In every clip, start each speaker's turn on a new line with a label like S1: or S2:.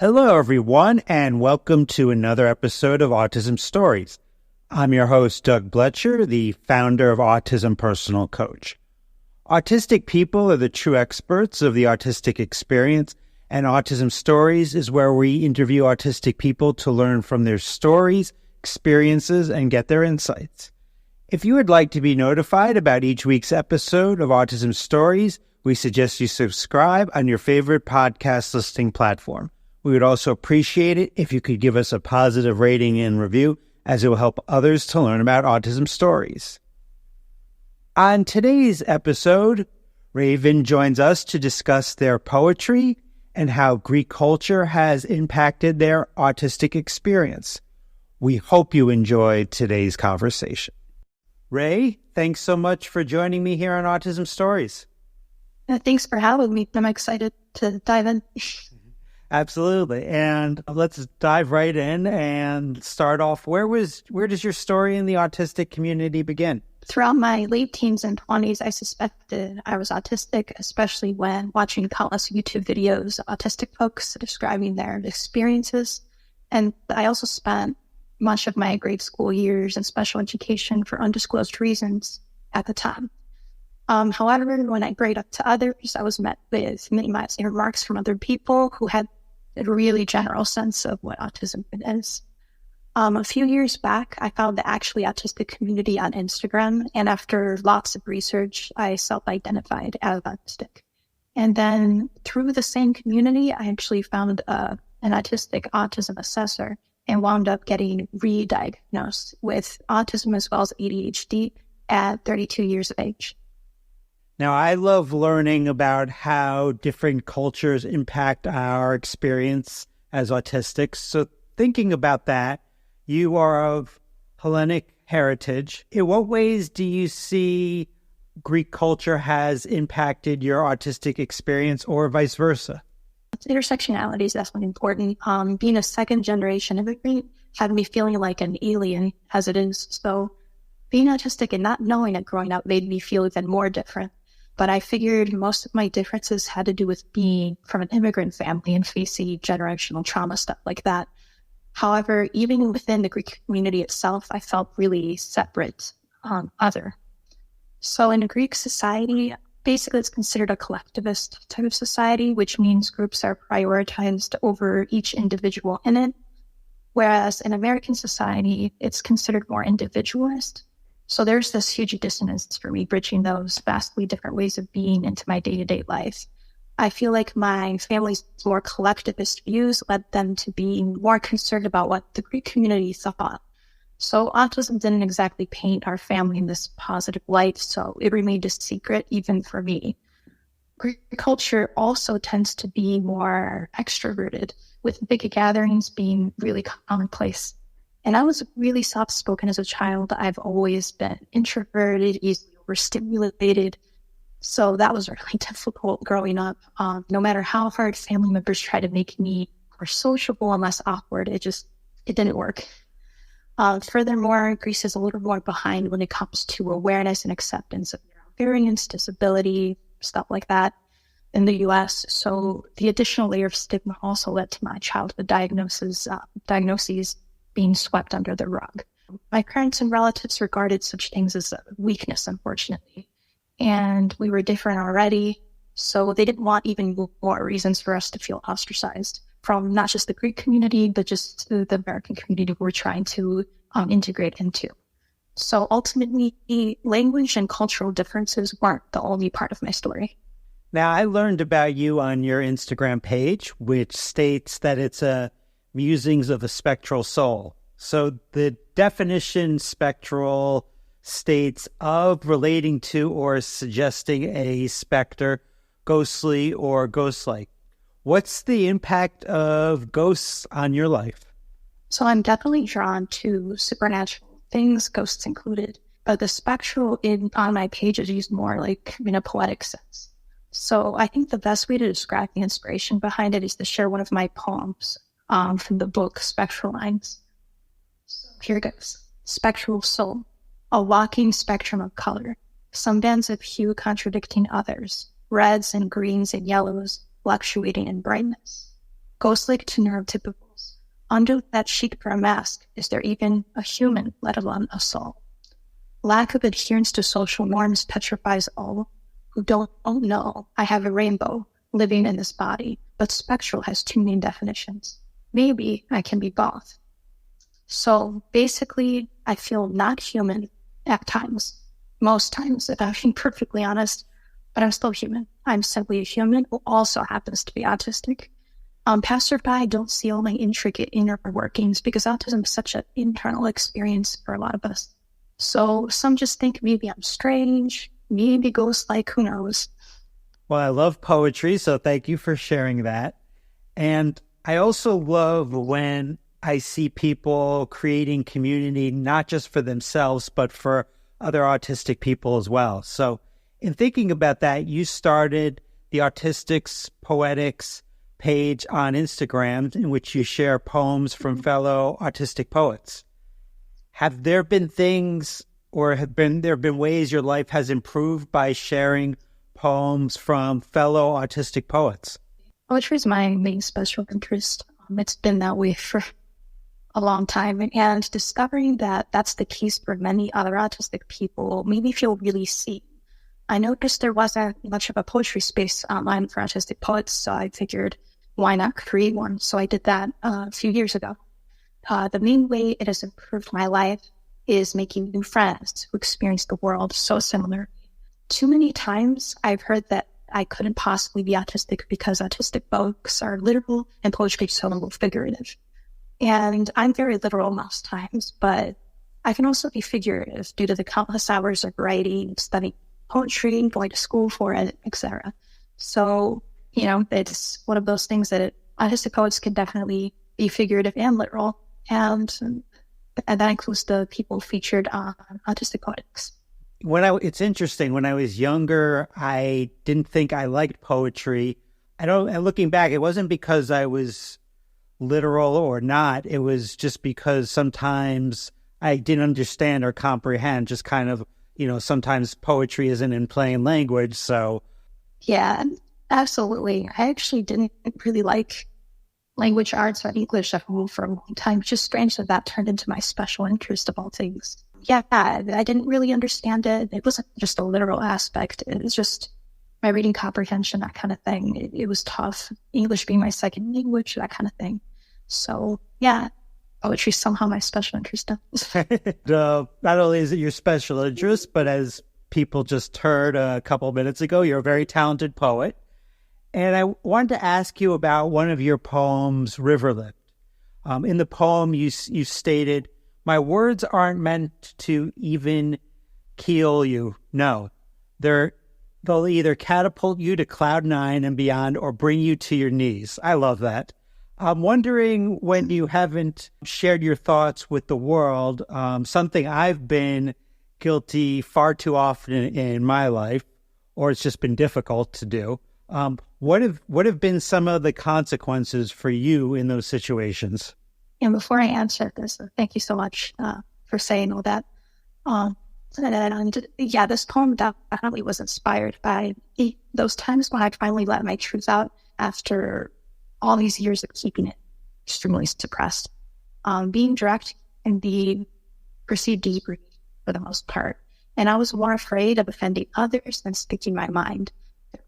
S1: Hello, everyone, and welcome to another episode of Autism Stories. I'm your host, Doug Bletcher, the founder of Autism Personal Coach. Autistic people are the true experts of the autistic experience, and Autism Stories is where we interview autistic people to learn from their stories, experiences, and get their insights. If you would like to be notified about each week's episode of Autism Stories, we suggest you subscribe on your favorite podcast listening platform. We would also appreciate it if you could give us a positive rating and review, as it will help others to learn about autism stories. On today's episode, Raven joins us to discuss their poetry and how Greek culture has impacted their autistic experience. We hope you enjoyed today's conversation. Ray, thanks so much for joining me here on Autism Stories.
S2: Thanks for having me. I'm excited to dive in.
S1: Absolutely. And let's dive right in and start off. Where does your story in the autistic community begin?
S2: Throughout my late teens and 20s, I suspected I was autistic, especially when watching countless YouTube videos of autistic folks describing their experiences. And I also spent much of my grade school years in special education for undisclosed reasons at the time. However, when I grade up to others, I was met with minimizing remarks from other people who had a really general sense of what autism is. A few years back, I found the actually autistic community on Instagram, and after lots of research, I self-identified as autistic. And then through the same community, I actually found an autistic autism assessor and wound up getting re-diagnosed with autism as well as ADHD at 32 years of age.
S1: Now, I love learning about how different cultures impact our experience as autistics. So thinking about that, you are of Hellenic heritage. In what ways do you see Greek culture has impacted your autistic experience or vice versa?
S2: Intersectionality is definitely important. Being a second-generation immigrant had me feeling like an alien as it is. So being autistic and not knowing it growing up made me feel even more different. But I figured most of my differences had to do with being from an immigrant family and facing generational trauma, stuff like that. However, even within the Greek community itself, I felt really separate, other. So in Greek society, basically it's considered a collectivist type of society, which means groups are prioritized over each individual in it. Whereas in American society, it's considered more individualist. So there's this huge dissonance for me, bridging those vastly different ways of being into my day-to-day life. I feel like my family's more collectivist views led them to be more concerned about what the Greek community thought. So autism didn't exactly paint our family in this positive light, so it remained a secret even for me. Greek culture also tends to be more extroverted, with big gatherings being really commonplace. And I was really soft-spoken as a child. I've always been introverted, easily overstimulated. So that was really difficult growing up. No matter how hard family members tried to make me more sociable and less awkward, it didn't work. Furthermore, Greece is a little more behind when it comes to awareness and acceptance of variance, disability, stuff like that in the US. So the additional layer of stigma also led to my childhood diagnoses being swept under the rug. My parents and relatives regarded such things as a weakness, unfortunately. And we were different already, so they didn't want even more reasons for us to feel ostracized from not just the Greek community, but just the American community we're trying to integrate into. So ultimately, language and cultural differences weren't the only part of my story.
S1: Now, I learned about you on your Instagram page, which states that it's a musings of the spectral soul. So the definition spectral states of relating to or suggesting a specter, ghostly or ghost-like. What's the impact of ghosts on your life?
S2: So I'm definitely drawn to supernatural things, ghosts included, but the spectral on my page is used more like in a poetic sense. So I think the best way to describe the inspiration behind it is to share one of my poems from the book Spectral Lines. So here it goes. Spectral soul, a walking spectrum of color, some bands of hue contradicting others, reds and greens and yellows fluctuating in brightness. Ghost-like to neurotypicals. Under that chic for a mask, is there even a human, let alone a soul? Lack of adherence to social norms petrifies all who don't know I have a rainbow living in this body, but spectral has two main definitions. Maybe I can be both. So basically, I feel not human at times, most times, if I'm being perfectly honest, but I'm still human. I'm simply a human who also happens to be autistic. Passerby don't see all my intricate inner workings because autism is such an internal experience for a lot of us. So some just think maybe I'm strange, maybe ghost-like, who knows?
S1: Well, I love poetry, so thank you for sharing that. And I also love when I see people creating community, not just for themselves, but for other autistic people as well. So in thinking about that, you started the Autistics Poetics page on Instagram in which you share poems from fellow autistic poets. Have there been things or have there been ways your life has improved by sharing poems from fellow autistic poets?
S2: Poetry is my main special interest. It's been that way for a long time. And discovering that that's the case for many other autistic people made me feel really seen. I noticed there wasn't much of a poetry space online for autistic poets, so I figured, why not create one? So I did that a few years ago. The main way it has improved my life is making new friends who experience the world so similar. Too many times I've heard that I couldn't possibly be autistic because autistic books are literal and poetry is so figurative. And I'm very literal most times, but I can also be figurative due to the countless hours of writing, studying poetry, going to school for it, etc. So, it's one of those things that autistic poets can definitely be figurative and literal. And that includes the people featured on Autistic Poetics.
S1: It's interesting. When I was younger, I didn't think I liked poetry. And looking back, it wasn't because I was literal or not. It was just because sometimes I didn't understand or comprehend. Just kind of, sometimes poetry isn't in plain language. So,
S2: yeah, absolutely. I actually didn't really like language arts or English for a long time. It's just strange that turned into my special interest of all things. Yeah, I didn't really understand it. It wasn't just a literal aspect. It was just my reading comprehension, that kind of thing. It was tough. English being my second language, that kind of thing. So, yeah, poetry is somehow my special interest.
S1: Not only is it your special interest, but as people just heard a couple of minutes ago, you're a very talented poet. And I wanted to ask you about one of your poems, Riverlift. In the poem, you stated, "My words aren't meant to even keel you. No, they'll either catapult you to cloud nine and beyond or bring you to your knees." I love that. I'm wondering, when you haven't shared your thoughts with the world, something I've been guilty far too often in my life, or it's just been difficult to do. What have been some of the consequences for you in those situations?
S2: And before I answer this, thank you so much for saying all that. This poem definitely was inspired by those times when I finally let my truth out after all these years of keeping it extremely suppressed. Being direct and being perceived as rude for the most part. And I was more afraid of offending others than speaking my mind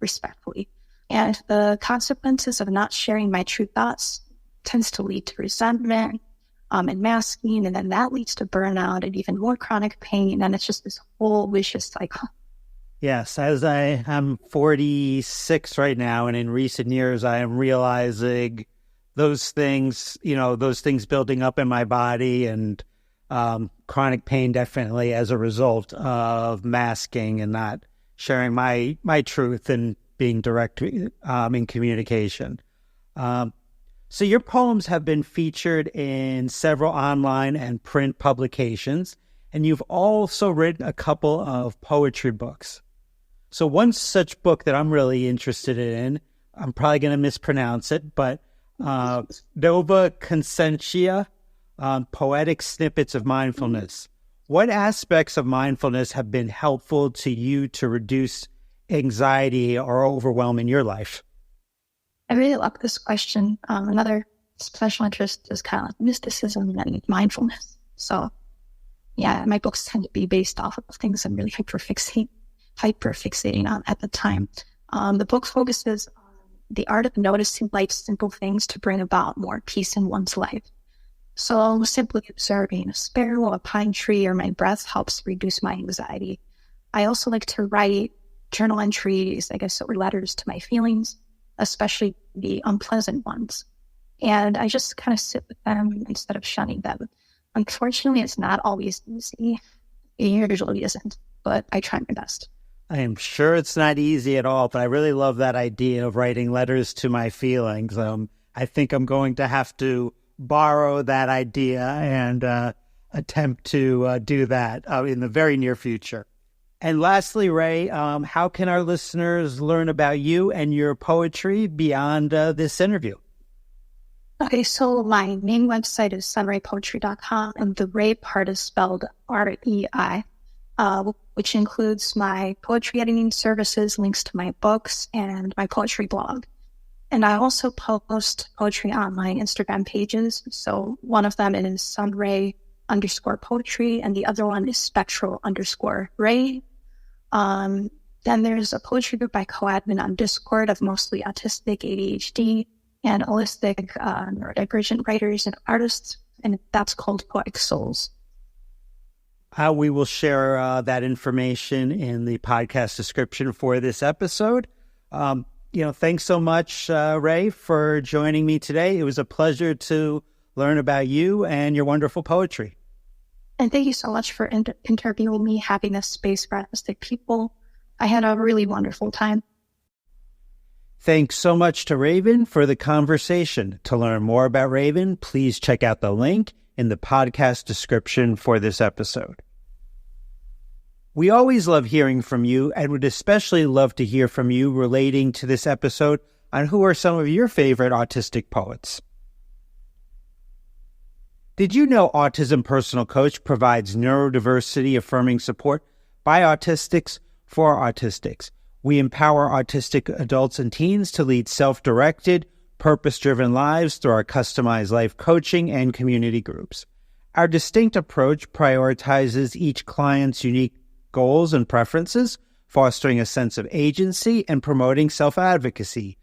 S2: respectfully. And the consequences of not sharing my true thoughts tends to lead to resentment and masking, and then that leads to burnout and even more chronic pain, and it's just this whole vicious cycle.
S1: Yes, as I am 46 right now, and in recent years, I am realizing those things building up in my body, and chronic pain definitely as a result of masking and not sharing my truth and being direct in communication. So your poems have been featured in several online and print publications, and you've also written a couple of poetry books. So one such book that I'm really interested in, I'm probably going to mispronounce it, but Nova Consentia, Poetic Snippets of Mindfulness. What aspects of mindfulness have been helpful to you to reduce anxiety or overwhelm in your life?
S2: I really love this question. Another special interest is kind of like mysticism and mindfulness. So yeah, my books tend to be based off of things I'm really hyperfixating on at the time. The book focuses on the art of noticing life's simple things to bring about more peace in one's life. So simply observing a sparrow, a pine tree, or my breath helps reduce my anxiety. I also like to write journal entries, I guess, or letters to my feelings, especially the unpleasant ones. And I just kind of sit with them instead of shunning them. Unfortunately, it's not always easy. It usually isn't, but I try my best.
S1: I am sure it's not easy at all, but I really love that idea of writing letters to my feelings. I think I'm going to have to borrow that idea and attempt to do that in the very near future. And lastly, Ray, how can our listeners learn about you and your poetry beyond this interview?
S2: Okay, so my main website is sunraypoetry.com, and the Ray part is spelled REI, which includes my poetry editing services, links to my books, and my poetry blog. And I also post poetry on my Instagram pages. So one of them is sunray_poetry, and the other one is spectral_ray. Then there's a poetry group I co-admin on Discord of mostly autistic, ADHD, and holistic neurodivergent writers and artists, and that's called Poetic Souls.
S1: We will share that information in the podcast description for this episode. Thanks so much, Ray, for joining me today. It was a pleasure to learn about you and your wonderful poetry.
S2: And thank you so much for interviewing me, having this space for autistic people. I had a really wonderful time.
S1: Thanks so much to Raven for the conversation. To learn more about Raven, please check out the link in the podcast description for this episode. We always love hearing from you and would especially love to hear from you relating to this episode on who are some of your favorite autistic poets. Did you know Autism Personal Coach provides neurodiversity affirming support by autistics for autistics? We empower autistic adults and teens to lead self-directed, purpose-driven lives through our customized life coaching and community groups. Our distinct approach prioritizes each client's unique goals and preferences, fostering a sense of agency and promoting self-advocacy.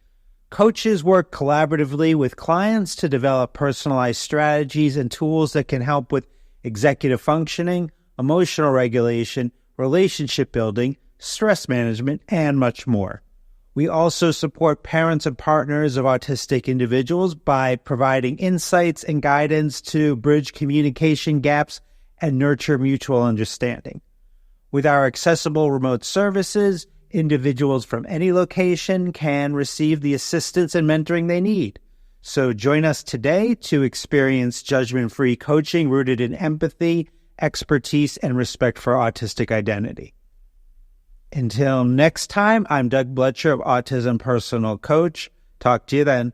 S1: Coaches work collaboratively with clients to develop personalized strategies and tools that can help with executive functioning, emotional regulation, relationship building, stress management, and much more. We also support parents and partners of autistic individuals by providing insights and guidance to bridge communication gaps and nurture mutual understanding. With our accessible remote services, individuals from any location can receive the assistance and mentoring they need. So join us today to experience judgment-free coaching rooted in empathy, expertise, and respect for autistic identity. Until next time, I'm Doug Bletcher of Autism Personal Coach. Talk to you then.